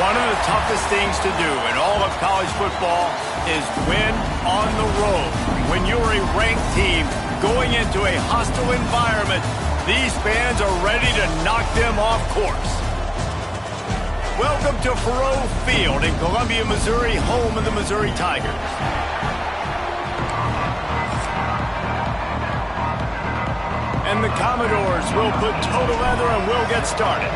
One of the toughest things to do in all of college football is win on the road. When you're a ranked team going into a hostile environment, these fans are ready to knock them off course. Welcome to Faurot Field in Columbia, Missouri, home of the Missouri Tigers. And the Commodores will put toe to leather and we'll get started.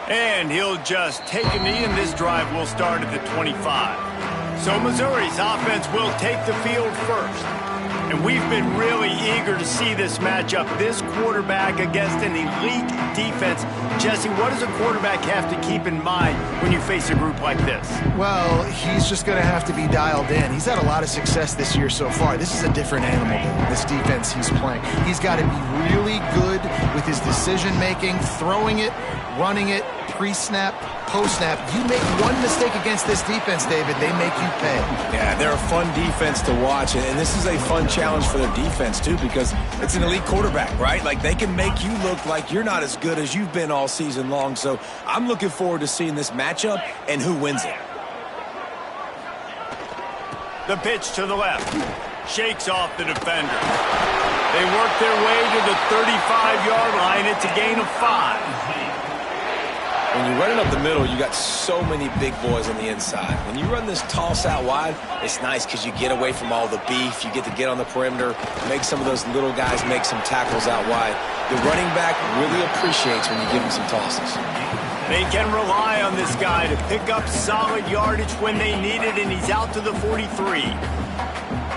And he'll just take a knee, and this drive will start at the 25. So Missouri's offense will take the field first. And we've been really eager to see this matchup, this quarterback against an elite defense. Jesse, what does a quarterback have to keep in mind when you face a group like this? Well, he's just going to have to be dialed in. He's had a lot of success this year so far. This is a different animal than this defense he's playing. He's got to be really good with his decision-making, throwing it, running it, pre-snap, post-snap. You make one mistake against this defense, David, they make you pay. Yeah, they're a fun defense to watch, and this is a fun challenge for their defense, too, because it's an elite quarterback, right? Like, they can make you look like you're not as good as you've been all season long, so I'm looking forward to seeing this matchup and who wins it. The pitch to the left. Shakes off the defender. They work their way to the 35-yard line. It's a gain of 5. When you're running up the middle, you got so many big boys on the inside. When you run this toss out wide, it's nice because you get away from all the beef. You get to get on the perimeter, make some of those little guys make some tackles out wide. The running back really appreciates when you give him some tosses. They can rely on this guy to pick up solid yardage when they need it, and he's out to the 43.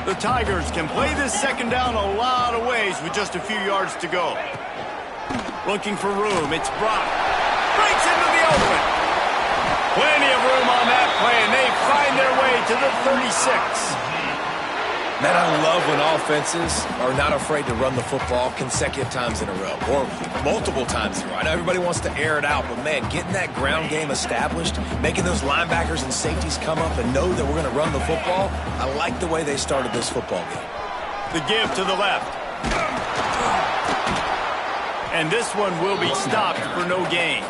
The Tigers can play this second down a lot of ways with just a few yards to go. Looking for room, it's Brock. Breaks into the open. Plenty of room on that play, and they find their way to the 36. Man, I love when offenses are not afraid to run the football consecutive times in a row or multiple times in a row. I know everybody wants to air it out, but, man, getting that ground game established, making those linebackers and safeties come up and know that we're going to run the football, I like the way they started this football game. The give to the left. And this one will be stopped for no gain.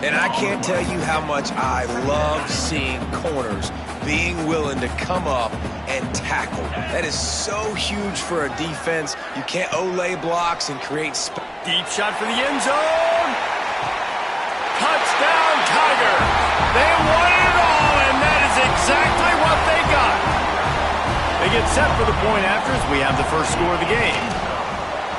And I can't tell you how much I love seeing corners being willing to come up and tackle. That is so huge for a defense. You can't olay blocks and create space. Deep shot for the end zone. Touchdown, Tiger. They wanted it all, and that is exactly what they got. They get set for the point after as we have the first score of the game.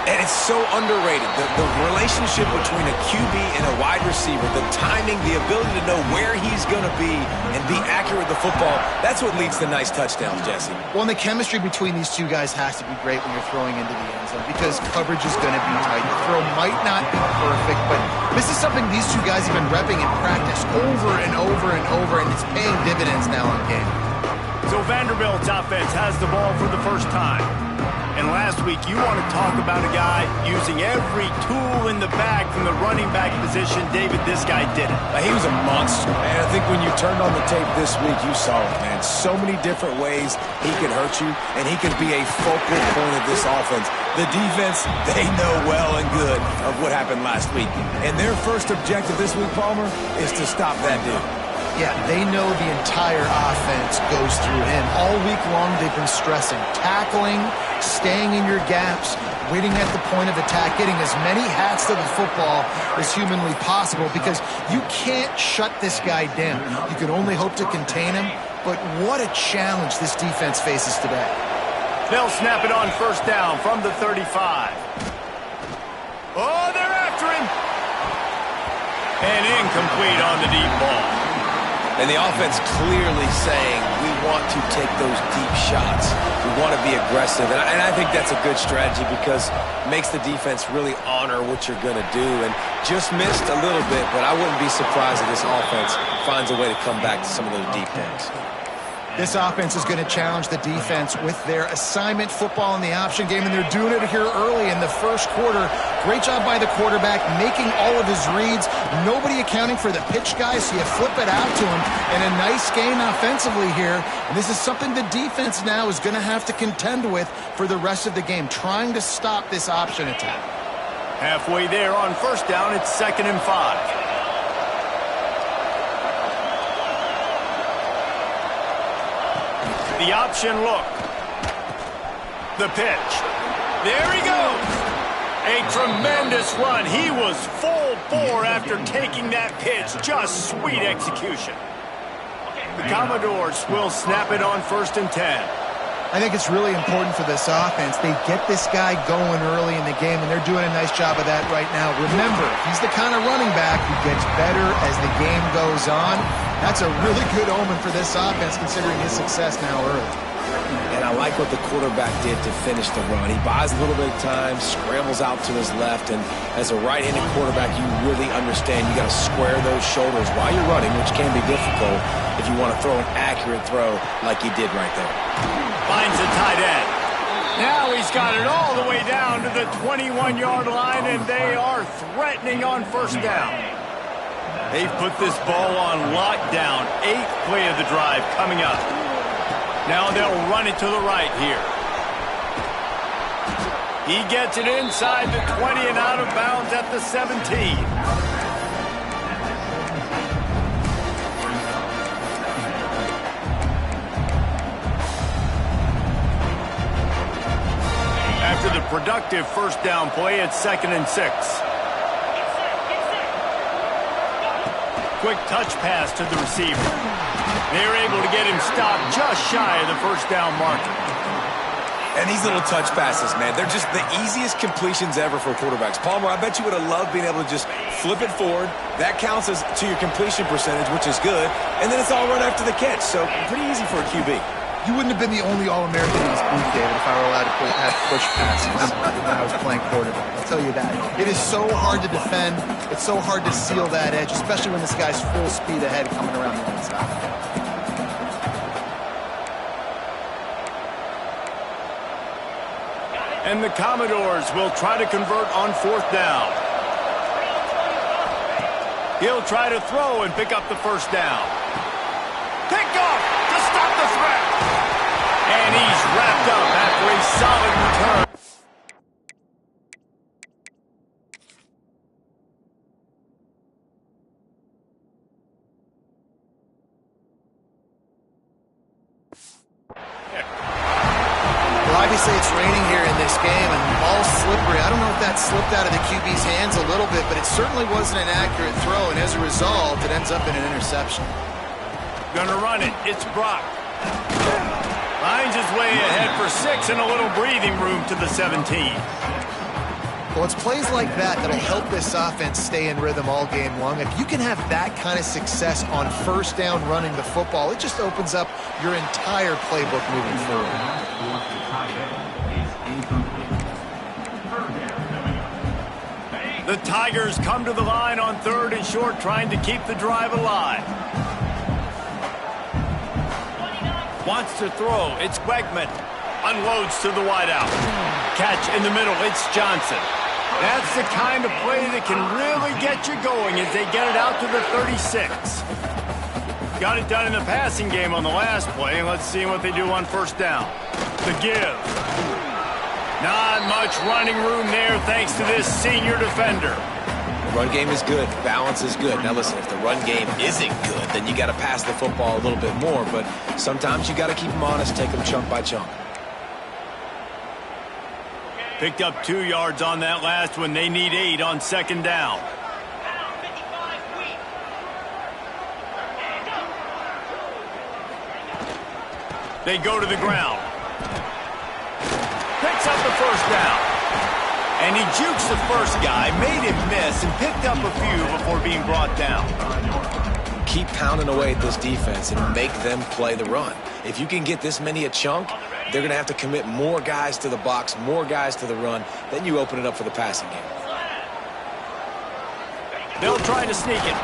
And it's so underrated, the relationship between a QB and a wide receiver, the timing, the ability to know where he's going to be and be accurate with the football, that's what leads to nice touchdowns, Jesse. Well, and the chemistry between these two guys has to be great when you're throwing into the end zone because coverage is going to be tight. The throw might not be perfect, but this is something these two guys have been repping in practice over and over and over, and it's paying dividends now on game. So Vanderbilt's offense has the ball for the first time. And last week, you want to talk about a guy using every tool in the bag from the running back position. David, this guy did it. He was a monster, man. I think when you turned on the tape this week, you saw it, man. So many different ways he can hurt you, and he can be a focal point of this offense. The defense, they know well and good of what happened last week. And their first objective this week, Palmer, is to stop that dude. Yeah, they know the entire offense goes through him. All week long, they've been stressing tackling, staying in your gaps, waiting at the point of attack, getting as many hats to the football as humanly possible because you can't shut this guy down. You can only hope to contain him, but what a challenge this defense faces today. They'll snap it on first down from the 35. Oh, they're after him. And incomplete on the deep ball. And the offense clearly saying, we want to take those deep shots. We want to be aggressive. And I think that's a good strategy because it makes the defense really honor what you're going to do. And just missed a little bit, but I wouldn't be surprised if this offense finds a way to come back to some of those deep ones. This offense is going to challenge the defense with their assignment football in the option game, and they're doing it here early in the first quarter. Great job by the quarterback, making all of his reads. Nobody accounting for the pitch guy, so you flip it out to him. And a nice gain offensively here. And this is something the defense now is going to have to contend with for the rest of the game, trying to stop this option attack. Halfway there on first down, it's 2nd and 5. The option look. The pitch. There he goes. A tremendous run. He was full bore after taking that pitch. Just sweet execution. The Commodores will snap it on 1st and 10. I think it's really important for this offense. They get this guy going early in the game, and they're doing a nice job of that right now. Remember, he's the kind of running back who gets better as the game goes on. That's a really good omen for this offense, considering his success now early. And I like what the quarterback did to finish the run. He buys a little bit of time, scrambles out to his left, and as a right-handed quarterback, you really understand you got to square those shoulders while you're running, which can be difficult if you want to throw an accurate throw like he did right there. Finds a tight end. Now he's got it all the way down to the 21-yard line, and they are threatening on 1st down. They've put this ball on lockdown. 8th play of the drive coming up. Now they'll run it to the right here. He gets it inside the 20 and out of bounds at the 17. After the productive 1st down play, it's 2nd and 6. Quick touch pass to the receiver. They're able to get him stopped just shy of the 1st down marker. And these little touch passes, man, they're just the easiest completions ever for quarterbacks. Palmer, I bet you would have loved being able to just flip it forward. That counts as to your completion percentage, which is good. And then it's all run after the catch, so pretty easy for a QB. You wouldn't have been the only All-American in this booth, David, if I were allowed to push passes when I was playing quarterback. I'll tell you that. It is so hard to defend. It's so hard to seal that edge, especially when this guy's full speed ahead coming around the inside. And the Commodores will try to convert on 4th down. He'll try to throw and pick up the 1st down. Pick off to stop the threat. And he's wrapped up after a solid return. Well, obviously it's raining here in this game, and the ball's slippery. I don't know if that slipped out of the QB's hands a little bit, but it certainly wasn't an accurate throw, and as a result, it ends up in an interception. Gonna run it. It's Brock. Finds his way ahead for 6 and a little breathing room to the 17. Well, it's plays like that that'll help this offense stay in rhythm all game long. If you can have that kind of success on 1st down running the football, it just opens up your entire playbook moving forward. The Tigers come to the line on 3rd and short, trying to keep the drive alive. Wants to throw. It's Wegman. Unloads to the wideout. Catch in the middle. It's Johnson. That's the kind of play that can really get you going as they get it out to the 36. Got it done in the passing game on the last play. Let's see what they do on 1st down. The give. Not much running room there thanks to this senior defender. Run game is good. Balance is good. Now listen, if the run game isn't good, then you got to pass the football a little bit more. But sometimes you got to keep them honest, take them chunk by chunk. Picked up 2 yards on that last one. They need 8 on 2nd down. They go to the ground. Picks up the 1st down. And he jukes the first guy, made him miss, and picked up a few before being brought down. Keep pounding away at this defense and make them play the run. If you can get this many a chunk, they're going to have to commit more guys to the box, more guys to the run. Then you open it up for the passing game. They'll try to sneak it.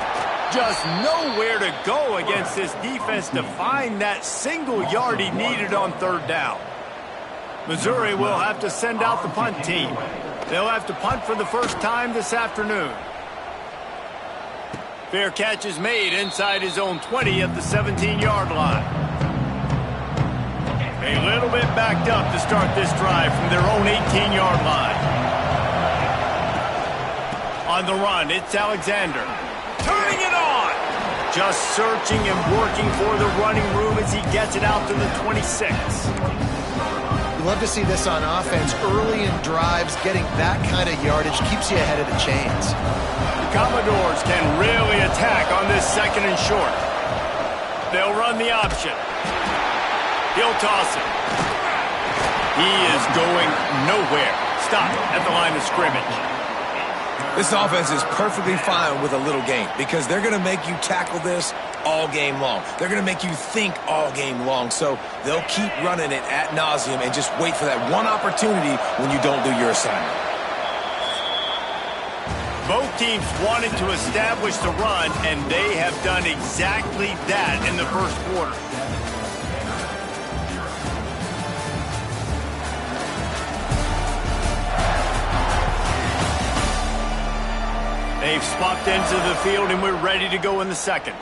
Just nowhere to go against this defense to find that single yard he needed on 3rd down. Missouri will have to send out the punt team. They'll have to punt for the first time this afternoon. Fair catch is made inside his own 20 at the 17-yard line. A little bit backed up to start this drive from their own 18-yard line. On the run, it's Alexander. Turning it on! Just searching and working for the running room as he gets it out to the 26. You love to see this on offense. Early in drives, getting that kind of yardage keeps you ahead of the chains. The Commodores can really attack on this 2nd and short. They'll run the option. He'll toss it. He is going nowhere. Stop at the line of scrimmage. This offense is perfectly fine with a little game because they're going to make you tackle this all game long. They're going to make you think all game long. So they'll keep running it ad nauseum and just wait for that one opportunity when you don't do your assignment. Both teams wanted to establish the run, and they have done exactly that in the first quarter. They've swapped into the field, and we're ready to go in the second.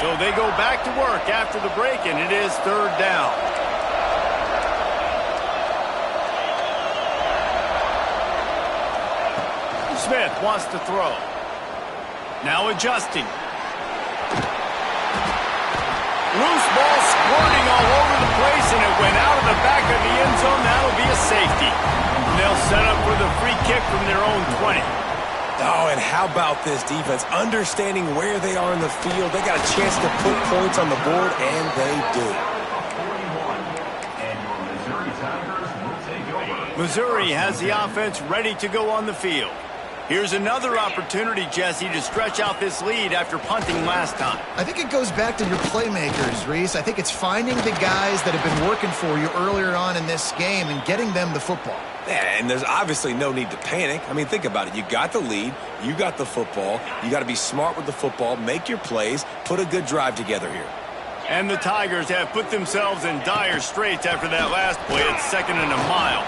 So they go back to work after the break, and it is 3rd down. Smith wants to throw. Now adjusting. Loose ball squirting all over the place, and it went out of the back of the end zone. That'll be a safety. And they'll set up for the free kick from their own 20. Oh, and how about this defense? Understanding where they are in the field. They got a chance to put points on the board, and they do. Missouri has the offense ready to go on the field. Here's another opportunity, Jesse, to stretch out this lead after punting last time. I think it goes back to your playmakers, Reese. I think it's finding the guys that have been working for you earlier on in this game and getting them the football. Yeah, and there's obviously no need to panic. I mean, think about it. You got the lead. You got the football. You got to be smart with the football, make your plays, put a good drive together here. And the Tigers have put themselves in dire straits after that last play at 2nd and a mile.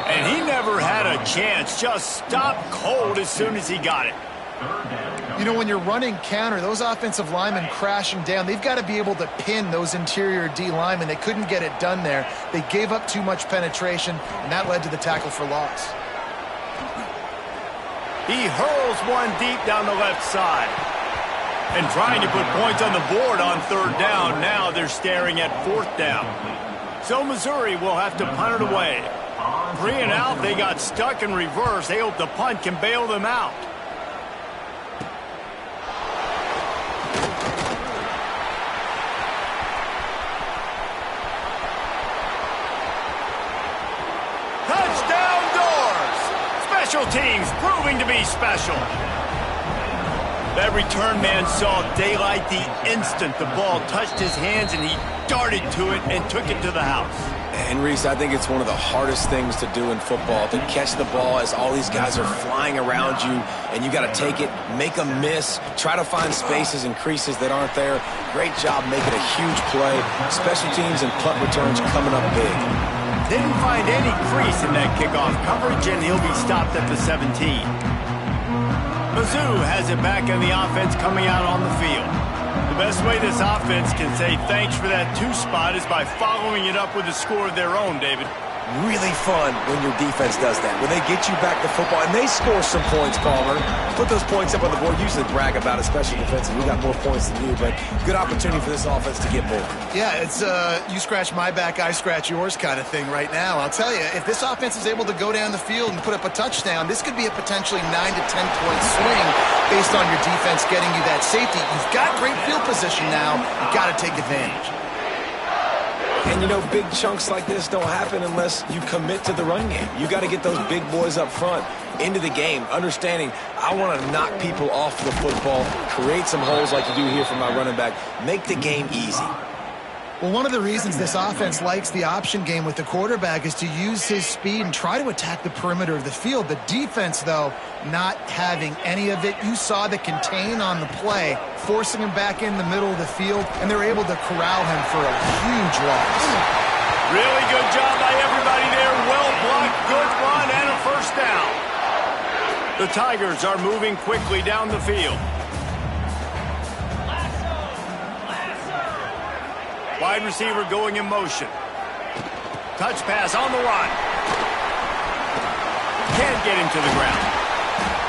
And he never had a chance. Just stopped cold as soon as he got it. You know, when you're running counter, those offensive linemen crashing down, they've got to be able to pin those interior D linemen. They couldn't get it done there. They gave up too much penetration, and that led to the tackle for loss. He hurls one deep down the left side. And trying to put points on the board on 3rd down. Now they're staring at 4th down. So Missouri will have to punt it away. 3 and out, they got stuck in reverse. They hope the punt can bail them out. Touchdown, Dores! Special teams proving to be special. That return man saw daylight the instant the ball touched his hands, and he darted to it and took it to the house. And, Reese, I think it's one of the hardest things to do in football, to catch the ball as all these guys are flying around you, and you got to take it, make a miss, try to find spaces and creases that aren't there. Great job making a huge play. Special teams and punt returns coming up big. Didn't find any crease in that kickoff coverage, and he'll be stopped at the 17. Mizzou has it back in the offense coming out on the field. The best way this offense can say thanks for that 2 spot is by following it up with a score of their own, David. Really fun when your defense does that, when they get you back the football, and they score some points, Palmer. Put those points up on the board. Usually brag about it, especially defensive. We got more points than you, but good opportunity for this offense to get more. Yeah, it's you scratch my back, I scratch yours kind of thing right now. I'll tell you, if this offense is able to go down the field and put up a touchdown, this could be a potentially 9 to 10 point swing based on your defense getting you that safety. You've got great field position now. You've got to take advantage. And, you know, big chunks like this don't happen unless you commit to the run game. You got to get those big boys up front into the game, understanding I want to knock people off the football, create some holes like you do here for my running back, make the game easy. Well, one of the reasons this offense likes the option game with the quarterback is to use his speed and try to attack the perimeter of the field. The defense, though, not having any of it. You saw the contain on the play, forcing him back in the middle of the field, and they're able to corral him for a huge loss. Really good job by everybody there. Well blocked, good run, and a first down. The Tigers are moving quickly down the field. Wide wide receiver going in motion. Touch pass on the run. Can't get him to the ground.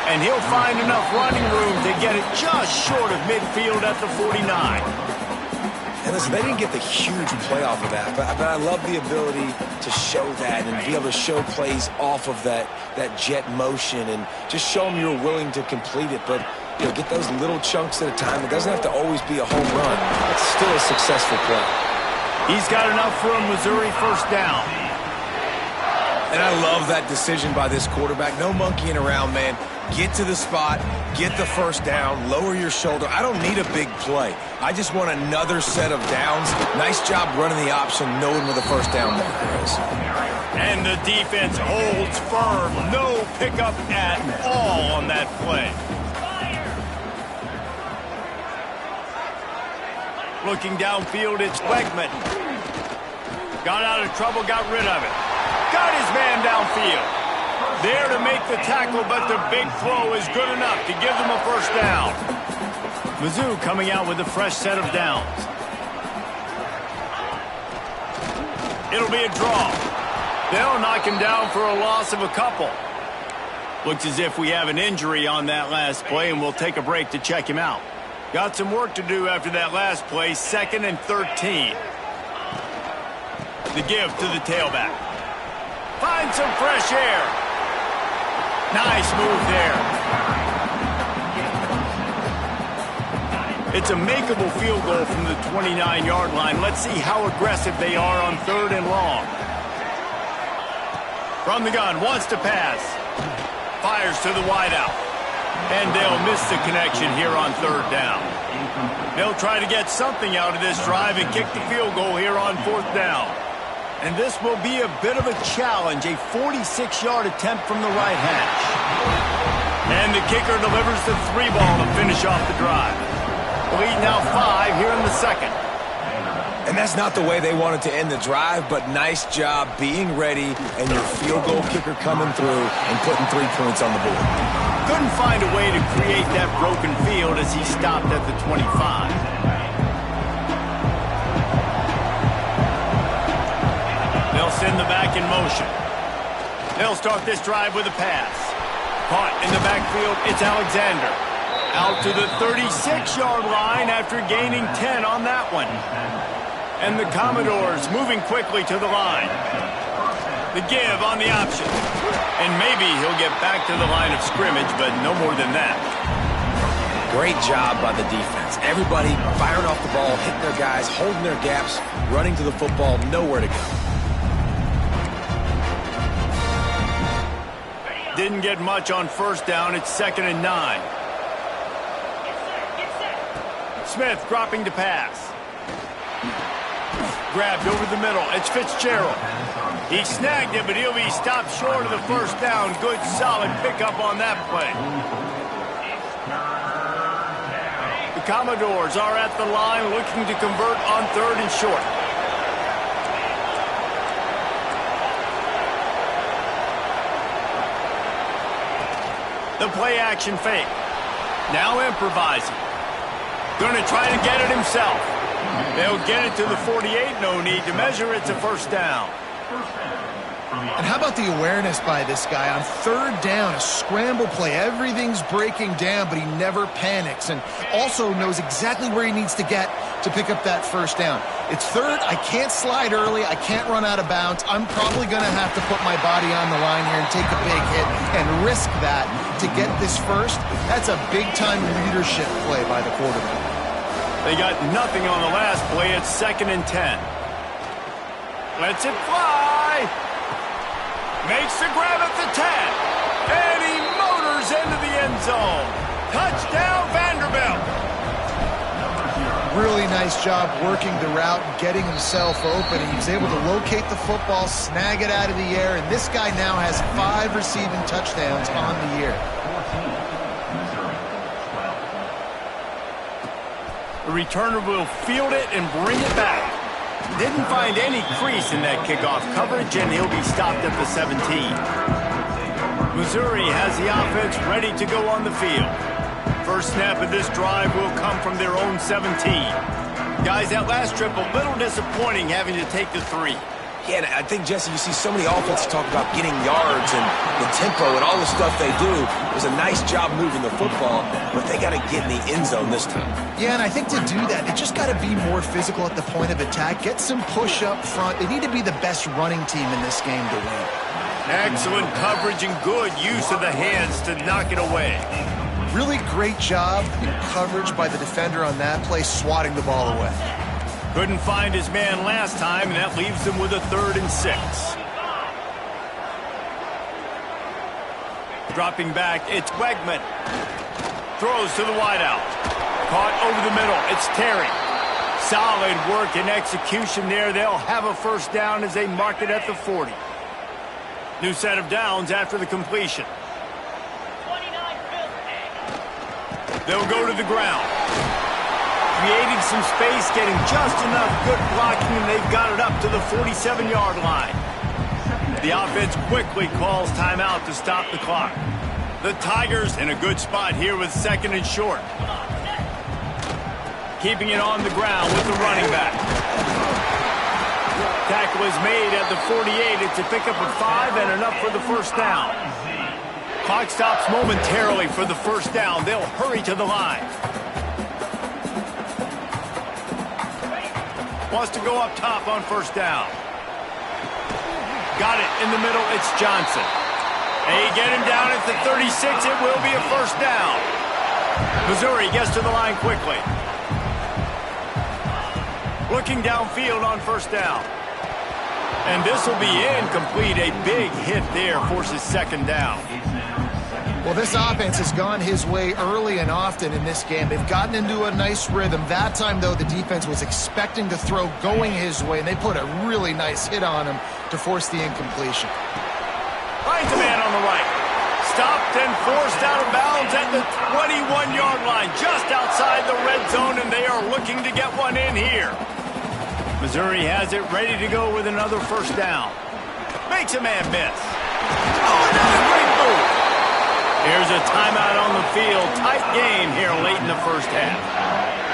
And he'll find enough running room to get it just short of midfield at the 49. And listen, they didn't get the huge play off of that, but I love the ability to show that and be able to show plays off of that jet motion and just show them you're willing to complete it. But, you know, get those little chunks at a time. It doesn't have to always be a home run. It's still a successful play. He's got enough for a Missouri first down. And I love that decision by this quarterback. No monkeying around, man. Get to the spot, get the first down, lower your shoulder. I don't need a big play. I just want another set of downs. Nice job running the option, knowing where the first down marker is. And the defense holds firm. No pickup at all on that play. Looking downfield, it's Wegman. Got out of trouble, got rid of it. Got his man downfield. There to make the tackle, but the big throw is good enough to give them a first down. Mizzou coming out with a fresh set of downs. It'll be a draw. They'll knock him down for a loss of a couple. Looks as if we have an injury on that last play, and we'll take a break to check him out. Got some work to do after that last play, 2nd and 13. The give to the tailback. Find some fresh air. Nice move there. It's a makeable field goal from the 29-yard line. Let's see how aggressive they are on 3rd and long. From the gun, wants to pass. Fires to the wideout. And they'll miss the connection here on 3rd down. They'll try to get something out of this drive and kick the field goal here on 4th down. And this will be a bit of a challenge, a 46-yard attempt from the right hash. And the kicker delivers the 3-ball to finish off the drive. Lead now 5 here in the 2nd. And that's not the way they wanted to end the drive, but nice job being ready and your field goal kicker coming through and putting 3 points on the board. Couldn't find a way to create that broken field as he stopped at the 25. They'll send the back in motion. They'll start this drive with a pass. Caught in the backfield, it's Alexander. Out to the 36-yard line after gaining 10 on that one. And the Commodores moving quickly to the line. The give on the option. And maybe he'll get back to the line of scrimmage, but no more than that. Great job by the defense. Everybody firing off the ball, hitting their guys, holding their gaps, running to the football, nowhere to go. Didn't get much on 1st down. It's 2nd and 9. Smith dropping to pass. Grabbed over the middle. It's Fitzgerald. He snagged it, but he'll be stopped short of the 1st down. Good, solid pickup on that play. The Commodores are at the line looking to convert on 3rd and short. The play action fake. Now improvising. Going to try to get it himself. They'll get it to the 48. No need to measure. It's a 1st down. And how about the awareness by this guy on 3rd down, a scramble play. Everything's breaking down, but he never panics and also knows exactly where he needs to get to pick up that 1st down. It's 3rd. I can't slide early. I can't run out of bounds. I'm probably going to have to put my body on the line here and take a big hit and risk that to get this 1st. That's a big-time leadership play by the quarterback. They got nothing on the last play. It's 2nd and 10. Lets it fly. Makes the grab at the 10. And he motors into the end zone. Touchdown, Vanderbilt. Really nice job working the route and getting himself open. He was able to locate the football, snag it out of the air, and this guy now has 5 receiving touchdowns on the year. The returner will field it and bring it back. Didn't find any crease in that kickoff coverage, and he'll be stopped at the 17. Missouri has the offense ready to go on the field. First snap of this drive will come from their own 17. Guys, that last trip a little disappointing having to take the 3. Yeah, and I think, Jesse, you see so many offenses talk about getting yards and the tempo and all the stuff they do. It was a nice job moving the football, but they got to get in the end zone this time. Yeah, and I think to do that, they just got to be more physical at the point of attack, get some push up front. They need to be the best running team in this game to win. Excellent coverage and good use of the hands to knock it away. Really great job in coverage by the defender on that play, swatting the ball away. Couldn't find his man last time, and that leaves them with a 3rd and 6. Dropping back, it's Wegman. Throws to the wideout. Caught over the middle, it's Terry. Solid work and execution there. They'll have a first down as they mark it at the 40. New set of downs after the completion. They'll go to the ground. Creating some space, getting just enough good blocking, and they've got it up to the 47-yard line. The offense quickly calls timeout to stop the clock. The Tigers in a good spot here with 2nd and short. Keeping it on the ground with the running back. Tackle is made at the 48. It's a pickup of 5 and enough for the first down. Clock stops momentarily for the first down. They'll hurry to the line. Wants to go up top on first down. Got it in the middle. It's Johnson. They get him down at the 36. It will be a first down. Missouri gets to the line quickly. Looking downfield on first down. And this will be incomplete. A big hit there forces 2nd down. Well, this offense has gone his way early and often in this game. They've gotten into a nice rhythm. That time, though, the defense was expecting to throw going his way, and they put a really nice hit on him to force the incompletion. Finds a man on the right. Stopped and forced out of bounds at the 21-yard line, just outside the red zone, and they are looking to get one in here. Missouri has it ready to go with another first down. Makes a man miss. Oh, another great move. Here's a timeout on the field. Tight game here late in the first half.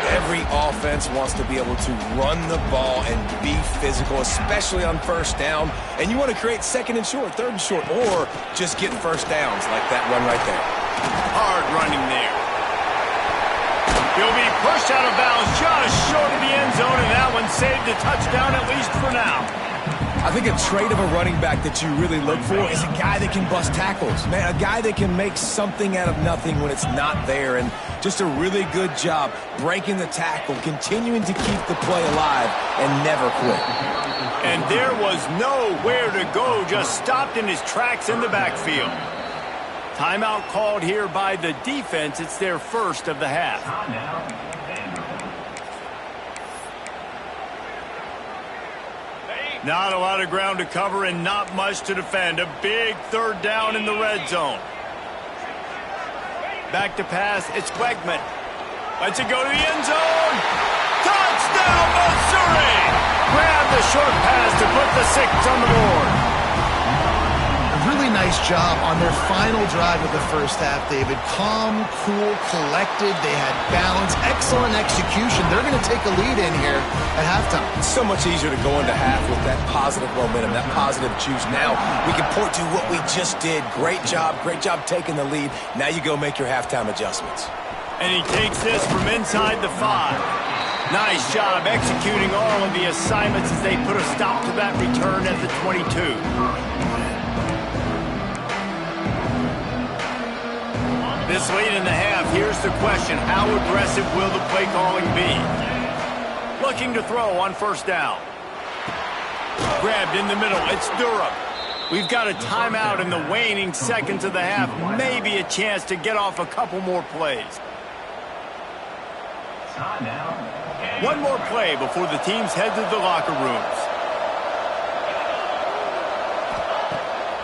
Every offense wants to be able to run the ball and be physical, especially on first down. And you want to create 2nd and short, 3rd and short, or just get first downs like that run right there. Hard running there. He'll be pushed out of bounds just short of the end zone, and that one saved a touchdown at least for now. I think a trait of a running back that you really look for is a guy that can bust tackles. Man, a guy that can make something out of nothing when it's not there. And just a really good job breaking the tackle, continuing to keep the play alive, and never quit. And there was nowhere to go, just stopped in his tracks in the backfield. Timeout called here by the defense. It's their first of the half. Not a lot of ground to cover and not much to defend. A big 3rd down in the red zone. Back to pass. It's Wegman. Lets it go to the end zone. Touchdown, Missouri! Grab the short pass to put the 6 on the board. A really nice job on their final drive of the first half, David. Calm, cool, collected. They had balance. Excellent execution. They're going to take a lead in here at halftime. It's so much easier to go into half with that positive momentum, that positive juice. Now we can point to what we just did. Great job taking the lead. Now you go make your halftime adjustments. And he takes this from inside the 5. Nice job executing all of the assignments as they put a stop to that return at the 22. This late in the half, here's the question. How aggressive will the play calling be? Looking to throw on first down. Grabbed in the middle. It's Durham. We've got a timeout in the waning seconds of the half. Maybe a chance to get off a couple more plays. One more play before the teams head to the locker rooms.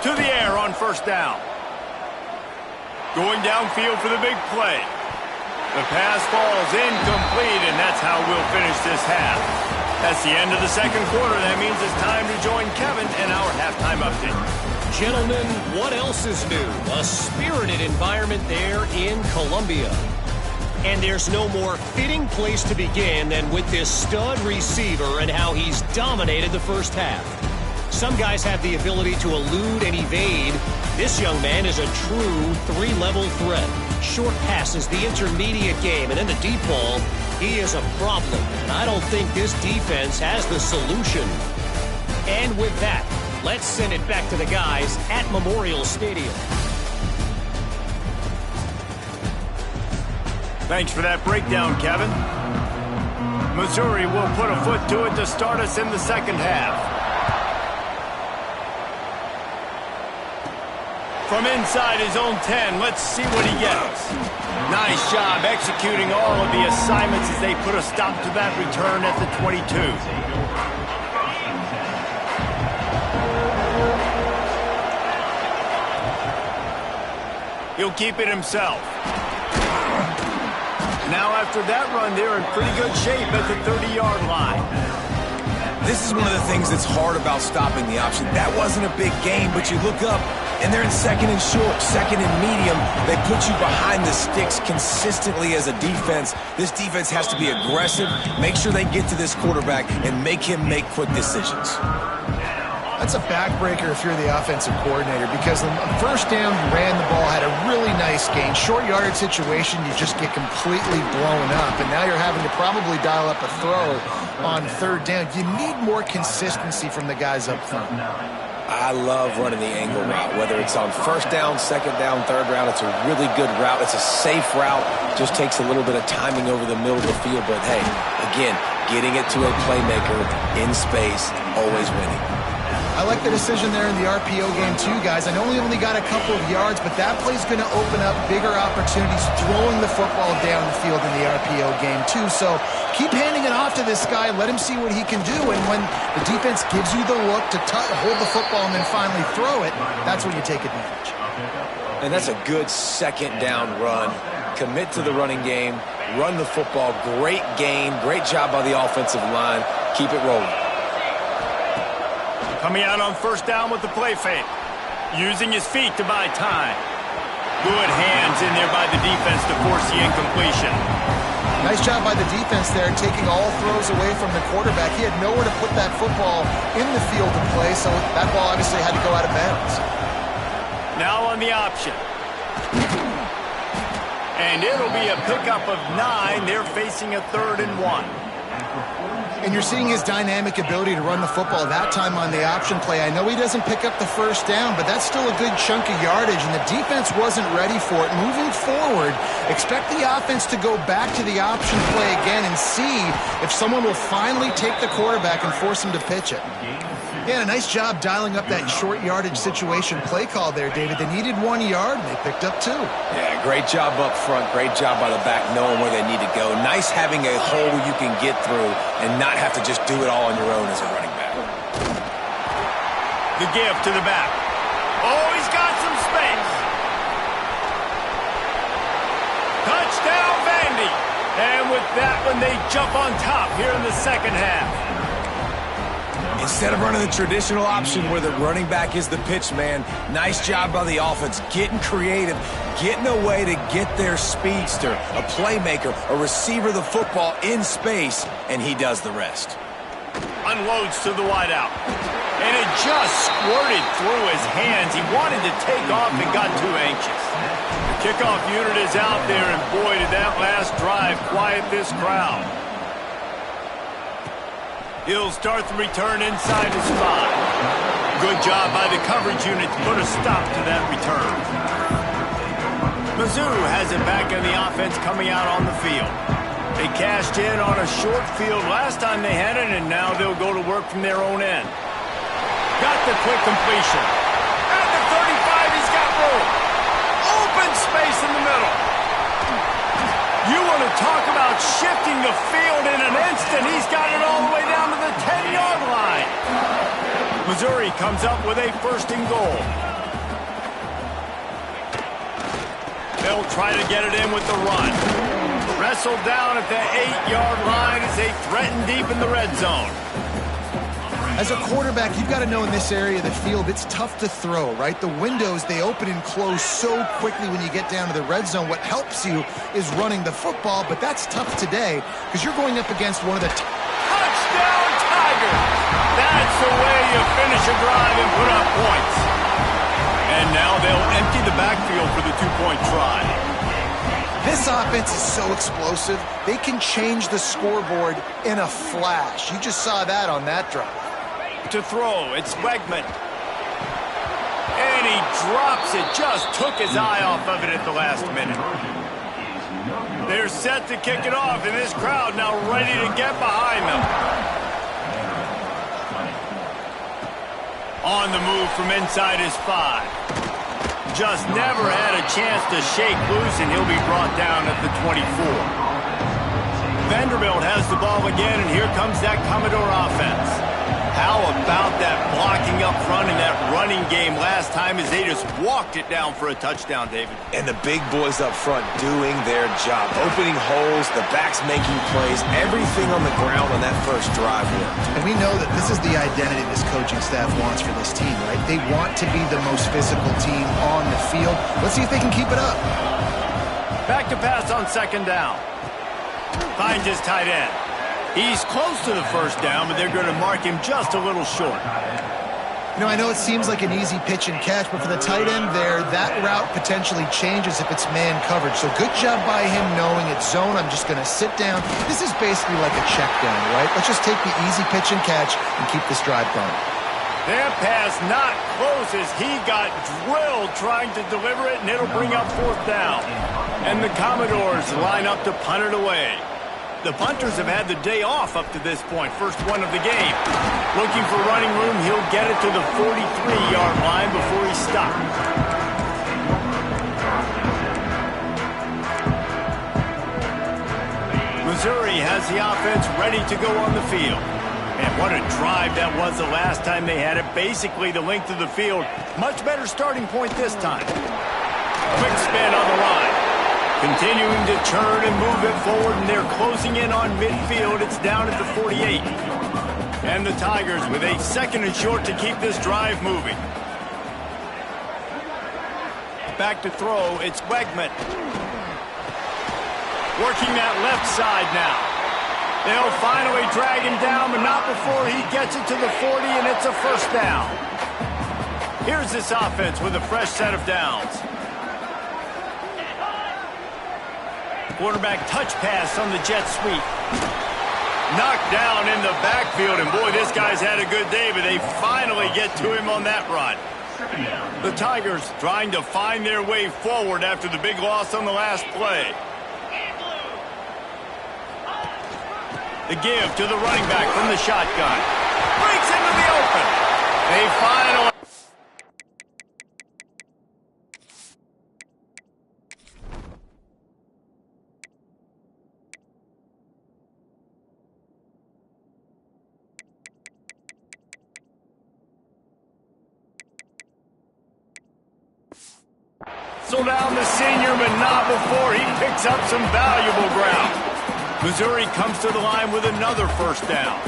To the air on first down. Going downfield for the big play. The pass falls incomplete, and that's how we'll finish this half. That's the end of the second quarter. That means it's time to join Kevin in our halftime update. Gentlemen, what else is new? A spirited environment there in Columbia. And there's no more fitting place to begin than with this stud receiver and how he's dominated the first half. Some guys have the ability to elude and evade. This young man is a true three-level threat. Short passes, the intermediate game, and then the deep ball. He is a problem, and I don't think this defense has the solution. And with that, let's send it back to the guys at Memorial Stadium. Thanks for that breakdown, Kevin. Missouri will put a foot to it to start us in the second half. From inside his own 10, let's see what he gets. Nice job executing all of the assignments as they put a stop to that return at the 22. He'll keep it himself. Now after that run, they're in pretty good shape at the 30-yard line. This is one of the things that's hard about stopping the option. That wasn't a big gain, but you look up, and they're in second and short, second and medium. They put you behind the sticks consistently as a defense. This defense has to be aggressive, make sure they get to this quarterback, and make him make quick decisions. That's a backbreaker if you're the offensive coordinator, because on first down, you ran the ball, had a really nice gain. Short yardage situation, you just get completely blown up, and now you're having to probably dial up a throw on third down. You need more consistency from the guys up front. I love running the angle route, whether it's on first down, second down, third route. It's a really good route. It's a safe route. Just takes a little bit of timing over the middle of the field, but hey, again, getting it to a playmaker in space, always winning. I like the decision there in the RPO game too, guys. I know he only got a couple of yards, but that play's going to open up bigger opportunities throwing the football down the field in the RPO game too. So keep handing it off to this guy. Let him see what he can do. And when the defense gives you the look to hold the football and then finally throw it, that's when you take advantage. And that's a good second down run. Commit to the running game. Run the football. Great gain. Great job by the offensive line. Keep it rolling. Coming out on first down with the play fake. Using his feet to buy time. Good hands in there by the defense to force the incompletion. Nice job by the defense there, taking all throws away from the quarterback. He had nowhere to put that football in the field to play, so that ball obviously had to go out of bounds. Now on the option. And it'll be a pickup of 9. They're facing a 3rd and 1. And you're seeing his dynamic ability to run the football that time on the option play. I know he doesn't pick up the first down, but that's still a good chunk of yardage, and the defense wasn't ready for it. Moving forward, expect the offense to go back to the option play again and see if someone will finally take the quarterback and force him to pitch it. Yeah, nice job dialing up that short yardage situation play call there, David. They needed 1 yard, and they picked up 2. Yeah, great job up front. Great job by the back knowing where they need to go. Nice having a hole you can get through and not have to just do it all on your own as a running back. The give to the back. Oh, he's got some space. Touchdown, Vandy. And with that one, they jump on top here in the second half. Instead of running the traditional option where the running back is the pitch man, nice job by the offense, getting creative, getting a way to get their speedster, a playmaker, a receiver the football in space, and he does the rest. Unloads to the wideout. And it just squirted through his hands. He wanted to take off and got too anxious. The kickoff unit is out there, and boy, did that last drive quiet this crowd. He'll start the return inside his 5. Good job by the coverage unit to put a stop to that return. Mizzou has it back in the offense coming out on the field. They cashed in on a short field last time they had it, and now they'll go to work from their own end. Got the quick completion. At the 35, he's got room. Open space in the middle. You want to talk about shifting the field in an instant. He's got it all the way down to the 10-yard line. Missouri comes up with a 1st and goal. They'll try to get it in with the run. Wrestled down at the 8-yard line as they threaten deep in the red zone. As a quarterback, you've got to know in this area of the field, it's tough to throw, right? The windows, they open and close so quickly when you get down to the red zone. What helps you is running the football, but that's tough today because you're going up against one of the... Touchdown, Tigers! That's the way you finish a drive and put up points. And now they'll empty the backfield for the two-point try. This offense is so explosive, they can change the scoreboard in a flash. You just saw that on that drive. To throw, it's Wegman. And he drops it, just took his eye off of it at the last minute. They're set to kick it off, and this crowd now ready to get behind them. On the move from inside his 5. Just never had a chance to shake loose, and he'll be brought down at the 24. Vanderbilt has the ball again, and here comes that Commodore offense. How about that blocking up front in that running game last time as they just walked it down for a touchdown, David? And the big boys up front doing their job. Opening holes, the backs making plays, everything on the ground on that first drive worked. And we know that this is the identity this coaching staff wants for this team, right? They want to be the most physical team on the field. Let's see if they can keep it up. Back to pass on second down. Finds his tight end. He's close to the first down, but they're going to mark him just a little short. You know, I know it seems like an easy pitch and catch, but for the tight end there, that route potentially changes if it's man coverage. So good job by him knowing it's zone. I'm just going to sit down. This is basically like a check down, right? Let's just take the easy pitch and catch and keep this drive going. That pass not close as he got drilled trying to deliver it, and it'll bring up fourth down. And the Commodores line up to punt it away. The punters have had the day off up to this point, first one of the game. Looking for running room, he'll get it to the 43-yard line before he stopped. Missouri has the offense ready to go on the field. And what a drive that was the last time they had it, basically the length of the field. Much better starting point this time. Quick spin on the line. Continuing to turn and move it forward, and they're closing in on midfield. It's down at the 48. And the Tigers with a second and short to keep this drive moving. Back to throw, it's Wegman. Working that left side now. They'll finally drag him down, but not before he gets it to the 40, and it's a first down. Here's this offense with a fresh set of downs. Quarterback touch pass on the jet sweep. Knocked down in the backfield, and boy, this guy's had a good day, but they finally get to him on that run. The Tigers trying to find their way forward after the big loss on the last play. The give to the running back from the shotgun. Breaks into the open. They finally... So down the senior, but not before he picks up some valuable ground. Missouri comes to the line with another first down.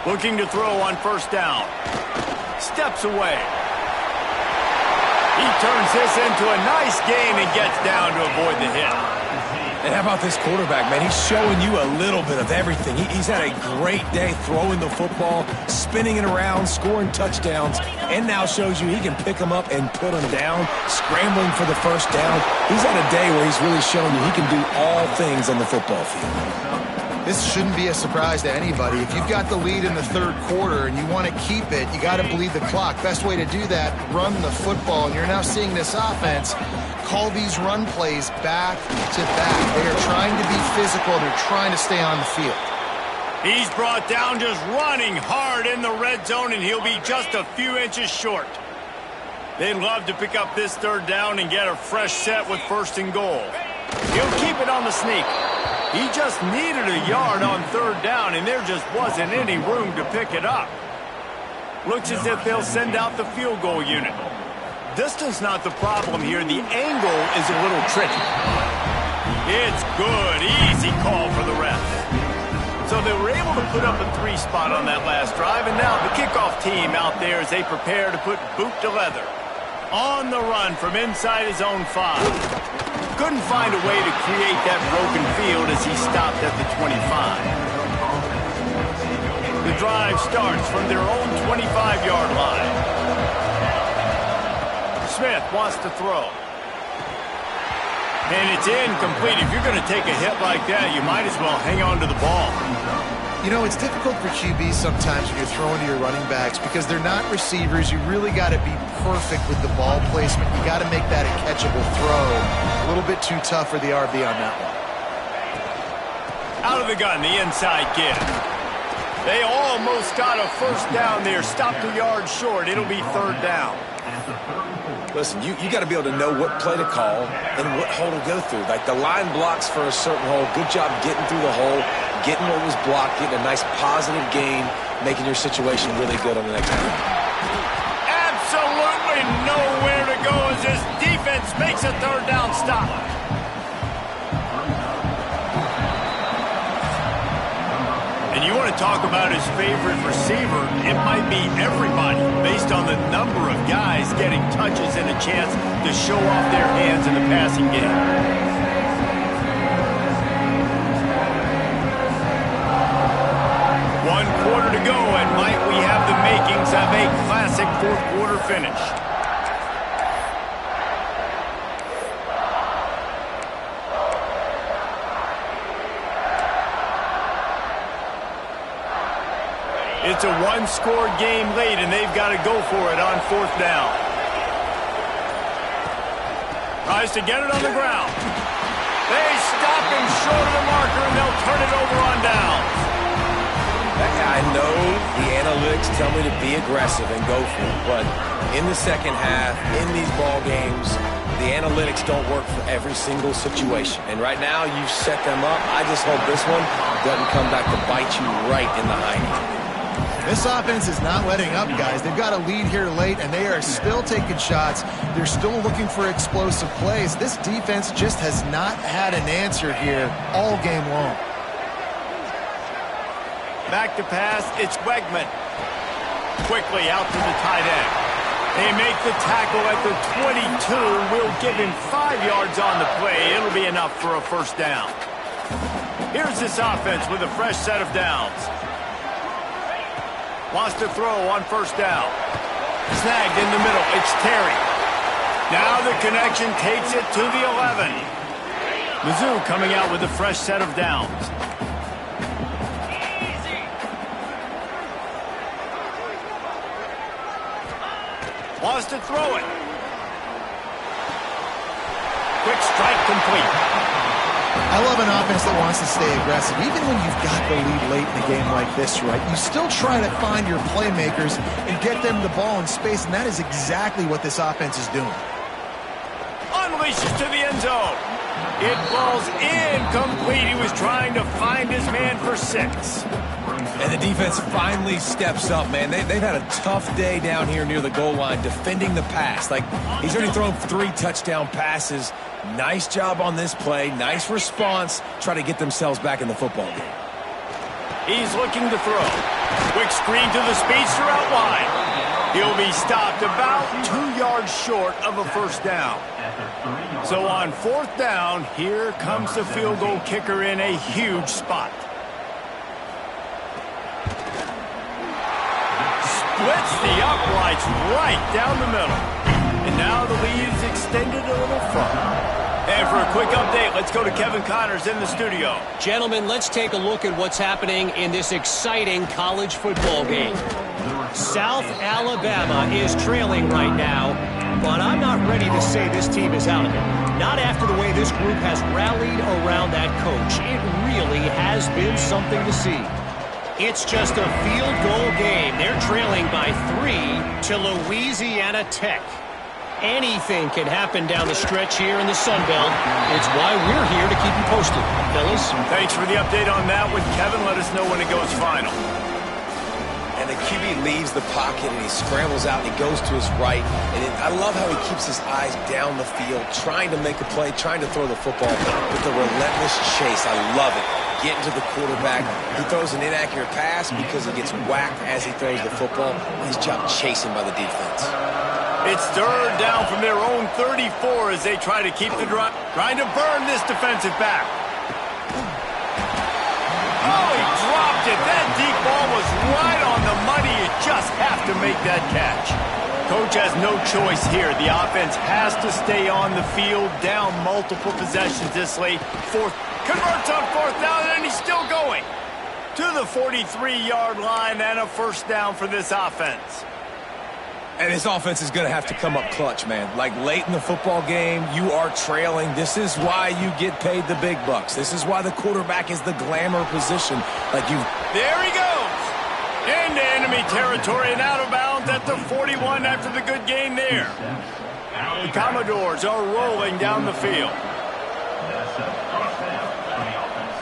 Looking to throw on first down. Steps away. He turns this into a nice gain and gets down to avoid the hit. And how about this quarterback, man? He's showing you a little bit of everything. He's had a great day throwing the football, spinning it around, scoring touchdowns, and now shows you he can pick them up and put them down, scrambling for the first down. He's had a day where he's really shown you he can do all things on the football field. This shouldn't be a surprise to anybody. If you've got the lead in the third quarter and you want to keep it, you got to bleed the clock. Best way to do that, run the football. And you're now seeing this offense call these run plays back to back. They are trying to be physical. They're trying to stay on the field. He's brought down just running hard in the red zone, and he'll be just a few inches short. They'd love to pick up this third down and get a fresh set with first and goal. He'll keep it on the sneak. He just needed a yard on third down, and there just wasn't any room to pick it up. Looks as if they'll send out the field goal unit. Distance not the problem here. The angle is a little tricky. It's good. Easy call for the ref. So they were able to put up a 3 spot on that last drive, and now the kickoff team out there as they prepare to put boot to leather. On the run from inside his own 5. Couldn't find a way to create that broken field as he stopped at the 25. The drive starts from their own 25-yard line. Smith wants to throw. And it's incomplete. If you're going to take a hit like that, you might as well hang on to the ball. You know, it's difficult for QBs sometimes when you're throwing to your running backs because they're not receivers. You really got to be perfect with the ball placement. You got to make that a catchable throw. A little bit too tough for the RB on that one. Out of the gun, the inside give. They almost got a first down there. Stopped a yard short. It'll be 3rd down. Listen, you got to be able to know what play to call and what hole to go through. Like the line blocks for a certain hole. Good job getting through the hole, getting what was blocked, getting a nice positive gain, making your situation really good on the next time. Absolutely nowhere to go as this defense makes a 3rd down stop. And you want to talk about his favorite receiver, it might be everybody based on the number of guys getting touches and a chance to show off their hands in the passing game. One quarter to go, and might we have the makings of a classic 4th quarter finish. It's a 1-score game late, and they've got to go for it on 4th down. Tries to get it on the ground. They stop him short of the marker, and they'll turn it over on downs. I know the analytics tell me to be aggressive and go for it, but in the second half, in these ball games, the analytics don't work for every single situation. And right now, you've set them up. I just hope this one doesn't come back to bite you right in the hiney. This offense is not letting up, guys. They've got a lead here late, and they are still taking shots. They're still looking for explosive plays. This defense just has not had an answer here all game long. Back to pass, it's Wegman. Quickly out to the tight end. They make the tackle at the 22. We'll give him 5 yards on the play. It'll be enough for a 1st down. Here's this offense with a fresh set of downs. Wants to throw on 1st down. Snagged in the middle. It's Terry. Now the connection takes it to the 11. Mizzou coming out with a fresh set of downs. Wants to throw it. Quick strike complete. I love an offense that wants to stay aggressive. Even when you've got the lead late in a game like this, right, you still try to find your playmakers and get them the ball in space, and that is exactly what this offense is doing. Unleashes to the end zone. It falls incomplete. He was trying to find his man for 6. And the defense finally steps up, man. They've had a tough day down here near the goal line defending the pass. Like, he's already thrown 3 touchdown passes. Nice job on this play. Nice response. Try to get themselves back in the football game. He's looking to throw. Quick screen to the speedster out wide. He'll be stopped about 2 yards short of a 1st down. So on 4th down, here comes the field goal kicker in a huge spot. Splits the uprights right down the middle. And now the lead is extended a little further. And for a quick update, let's go to Kevin Connors in the studio. Gentlemen, let's take a look at what's happening in this exciting college football game. South Alabama is trailing right now, but I'm not ready to say this team is out of it. Not after the way this group has rallied around that coach. It really has been something to see. It's just a field goal game. They're trailing by 3 to Louisiana Tech. Anything can happen down the stretch here in the Sun Belt. It's why we're here to keep you posted, fellas. Thanks for the update on that one, Kevin. Let us know when it goes final. And the QB leaves the pocket and he scrambles out and he goes to his right. And I love how he keeps his eyes down the field, trying to make a play, trying to throw the football with a relentless chase. I love it. Getting to the quarterback. He throws an inaccurate pass because he gets whacked as he throws the football. Nice job chasing by the defense. It's third down from their own 34 as they try to keep the drive, trying to burn this defensive back. Oh, he dropped it. That deep ball was right on the money. You just have to make that catch. Coach has no choice here. The offense has to stay on the field, down multiple possessions this late. Converts on fourth down, and he's still going to the 43-yard line, and a first down for this offense. And this offense is going to have to come up clutch, man. Like late in the football game, you are trailing. This is why you get paid the big bucks. This is why the quarterback is the glamour position. There he goes. Into enemy territory and out of bounds at the 41 after the good game there. The Commodores are rolling down the field.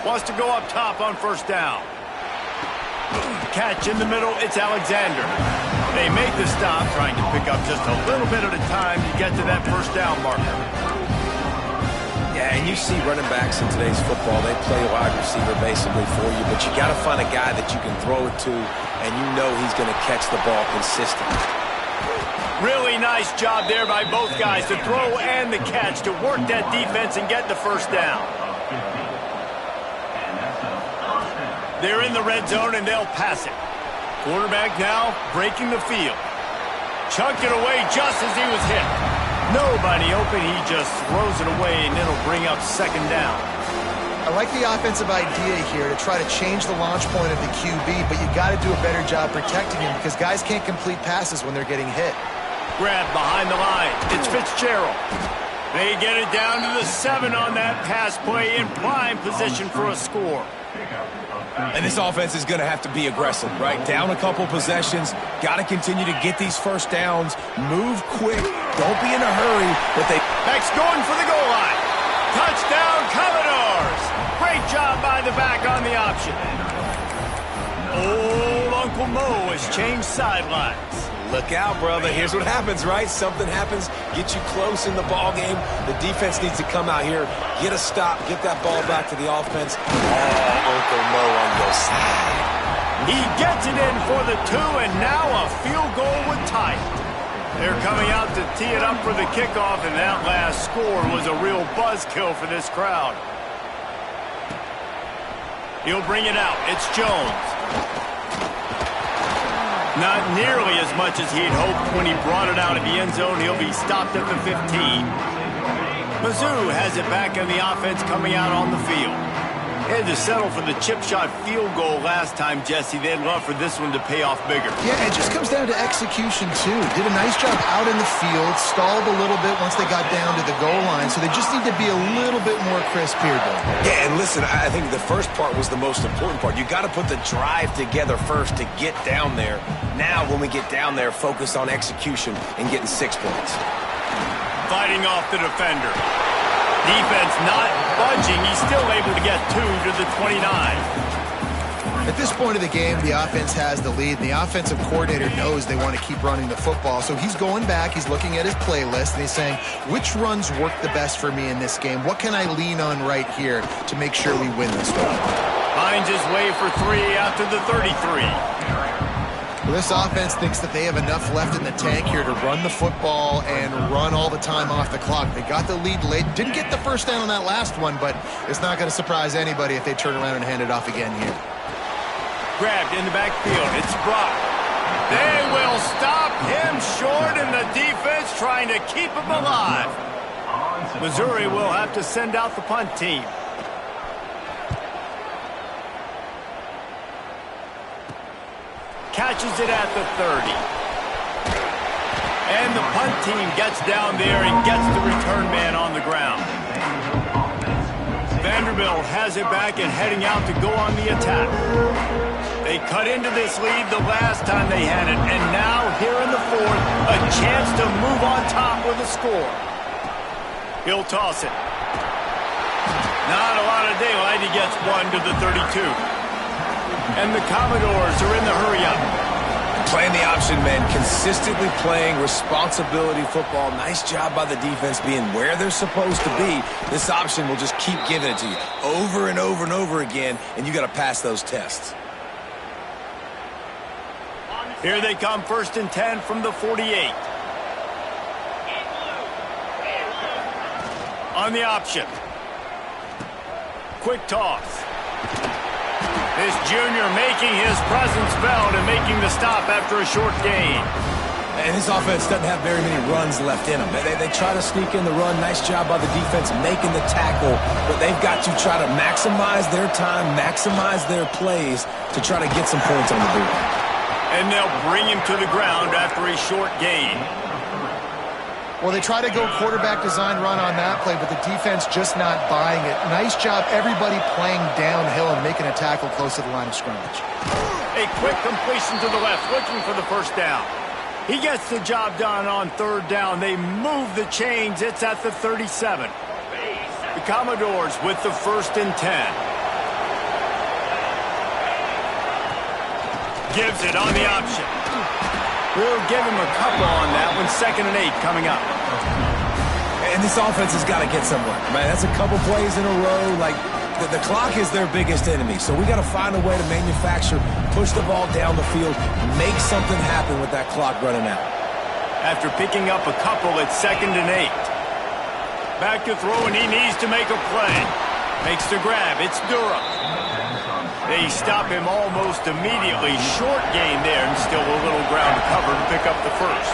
Wants to go up top on first down. Catch in the middle, it's Alexander. They make the stop, trying to pick up just a little bit at a time to get to that first down marker. Yeah, and you see running backs in today's football, they play wide receiver basically for you, but you got to find a guy that you can throw it to, and you know he's going to catch the ball consistently. Really nice job there by both guys to throw and the catch to work that defense and get the first down. They're in the red zone, and they'll pass it. Quarterback now breaking the field. Chunked it away just as he was hit. Nobody open. He just throws it away, and it'll bring up second down. I like the offensive idea here to try to change the launch point of the QB, but you got to do a better job protecting him because guys can't complete passes when they're getting hit. Grab behind the line. It's Fitzgerald. They get it down to the 7 on that pass play in prime position for a score. And this offense is going to have to be aggressive, right? Down a couple possessions. Got to continue to get these first downs. Move quick. Don't be in a hurry. But Beck's going for the goal line. Touchdown, Commodores. Great job by the back on the option. Old Uncle Mo has changed sidelines. Look out, brother. Here's what happens, right? Something happens, get you close in the ball game. The defense needs to come out here, get a stop, get that ball back to the offense. Oh, Uncle Mo on your side. He gets it in for the 2, and now a field goal would tie it. They're coming out to tee it up for the kickoff, and that last score was a real buzzkill for this crowd. He'll bring it out. It's Jones. Not nearly as much as he'd hoped when he brought it out of the end zone. He'll be stopped at the 15. Mizzou has it back in the offense coming out on the field. They had to settle for the chip shot field goal last time, Jesse. They'd love for this one to pay off bigger. Yeah, it just comes down to execution, too. Did a nice job out in the field, stalled a little bit once they got down to the goal line, so they just need to be a little bit more crisp here, though. Yeah, and listen, I think the first part was the most important part. You got to put the drive together first to get down there. Now, when we get down there, focus on execution and getting 6 points. Fighting off the defender. Defense not budging. He's still able to get 2 to the 29. At this point of the game, the offense has the lead. The offensive coordinator knows they want to keep running the football. So he's going back, he's looking at his playlist, and he's saying, which runs work the best for me in this game? What can I lean on right here to make sure we win this one? Finds his way for 3 out to the 33. Well, this offense thinks that they have enough left in the tank here to run the football and run all the time off the clock. They got the lead late. Didn't get the first down on that last one, but it's not going to surprise anybody if they turn around and hand it off again here. Grabbed in the backfield. It's Brock. They will stop him short, and the defense trying to keep him alive. Missouri will have to send out the punt team. Catches it at the 30. And the punt team gets down there and gets the return man on the ground. Vanderbilt has it back and heading out to go on the attack. They cut into this lead the last time they had it, and now here in the 4th, a chance to move on top with a score. He'll toss it. Not a lot of daylight. He gets 1 to the 32. And the Commodores are in the hurry-up. mentioned, man, consistently playing responsibility football. Nice job by the defense being where they're supposed to be. This option will just keep giving it to you over and over and over again, and you got to pass those tests. Here they come, 1st and 10 from the 48. On the option. Quick toss. This junior making his presence felt and making the stop after a short gain. And this offense doesn't have very many runs left in them. They try to sneak in the run. Nice job by the defense making the tackle. But they've got to try to maximize their time, maximize their plays to try to get some points on the board. And they'll bring him to the ground after a short gain. Well, they try to go quarterback design run on that play, but the defense just not buying it. Nice job, everybody playing downhill and making a tackle close to the line of scrimmage. A quick completion to the left, looking for the first down. He gets the job done on 3rd down. They move the chains. It's at the 37. The Commodores with the 1st and 10. Gives it on the option. We'll give him a couple on that one. 2nd and 8 coming up. And this offense has got to get somewhere. Man, that's a couple plays in a row. Like, the clock is their biggest enemy. So we got to find a way to manufacture, push the ball down the field, make something happen with that clock running out. After picking up a couple, it's 2nd and 8. Back to throw, and he needs to make a play. Makes the grab. It's Durham. They stop him almost immediately. Short gain there, and still a little ground to cover to pick up the first.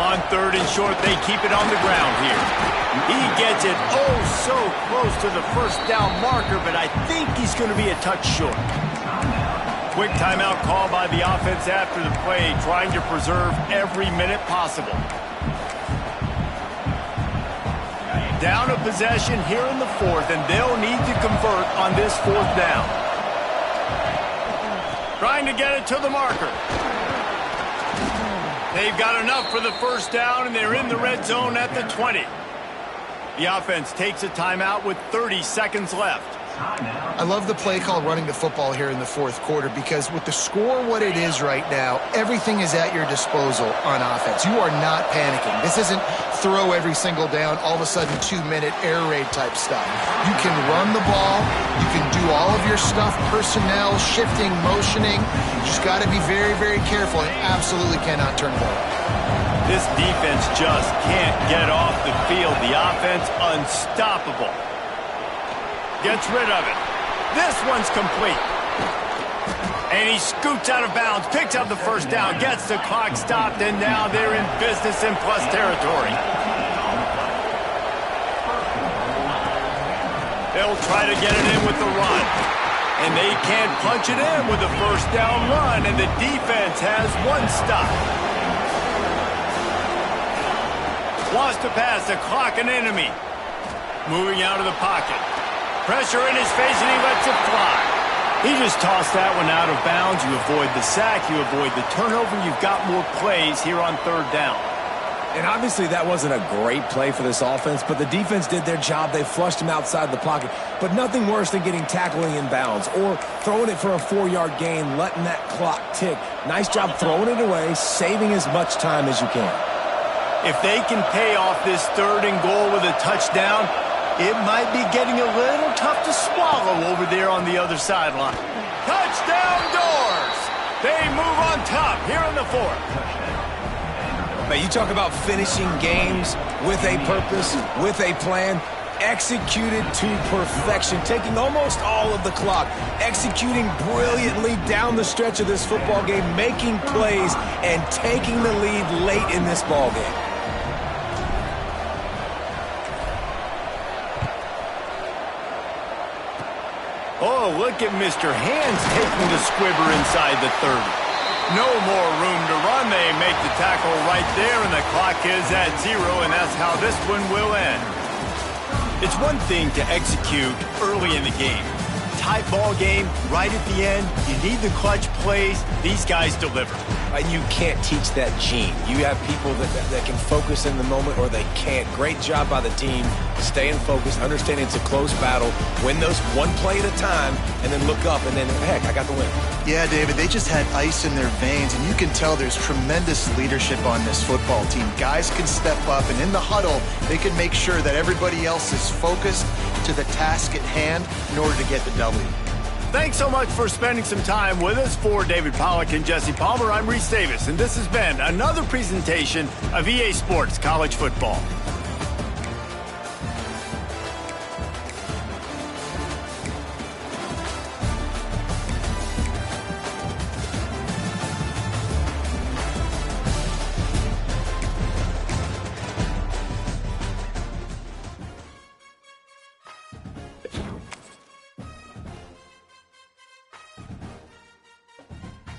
On 3rd and short, they keep it on the ground here. He gets it so close to the first down marker, but I think he's going to be a touch short. Quick timeout call by the offense after the play, trying to preserve every minute possible. Down a possession here in the 4th, and they'll need to convert on this 4th down. Trying to get it to the marker. They've got enough for the first down, and they're in the red zone at the 20. The offense takes a timeout with 30 seconds left. I love the play call running the football here in the 4th quarter because with the score what it is right now, everything is at your disposal on offense. You are not panicking. This isn't throw every single down, all of a sudden 2-minute air raid type stuff. You can run the ball. You can do all of your stuff, personnel, shifting, motioning. You just got to be very, very careful and absolutely cannot turn the ball. This defense just can't get off the field. The offense unstoppable. Gets rid of it. This one's complete. And he scoots out of bounds, picks up the first down, gets the clock stopped, and now they're in business in plus territory. They'll try to get it in with the run. And they can't punch it in with a first down run, and the defense has one stop. Wants to pass the clock an enemy. Moving out of the pocket. Pressure in his face, and he lets it fly. He just tossed that one out of bounds. You avoid the sack, you avoid the turnover. You've got more plays here on 3rd down. And obviously that wasn't a great play for this offense, but the defense did their job. They flushed him outside the pocket. But nothing worse than getting tackling in bounds or throwing it for a 4-yard gain, letting that clock tick. Nice job throwing it away, saving as much time as you can. If they can pay off this 3rd and goal with a touchdown, it might be getting a little tough to swallow over there on the other sideline. Touchdown, Dores! They move on top here in the 4th. Man, you talk about finishing games with a purpose, with a plan, executed to perfection, taking almost all of the clock, executing brilliantly down the stretch of this football game, making plays, and taking the lead late in this ball game. Oh, look at Mr. Hands taking the squibber inside the 30. No more room to run. They make the tackle right there, and the clock is at 0, and that's how this one will end. It's one thing to execute early in the game. Tight ball game, right at the end. You need the clutch plays. These guys deliver. And you can't teach that gene. You have people that can focus in the moment or they can't. Great job by the team, staying focused, understanding it's a close battle, win those one play at a time, and then look up and then, heck, I got the win. Yeah, David, they just had ice in their veins, and you can tell there's tremendous leadership on this football team. Guys can step up, and in the huddle, they can make sure that everybody else is focused to the task at hand in order to get the W. Thanks so much for spending some time with us. For David Pollack and Jesse Palmer, I'm Reese Davis, and this has been another presentation of EA Sports College Football.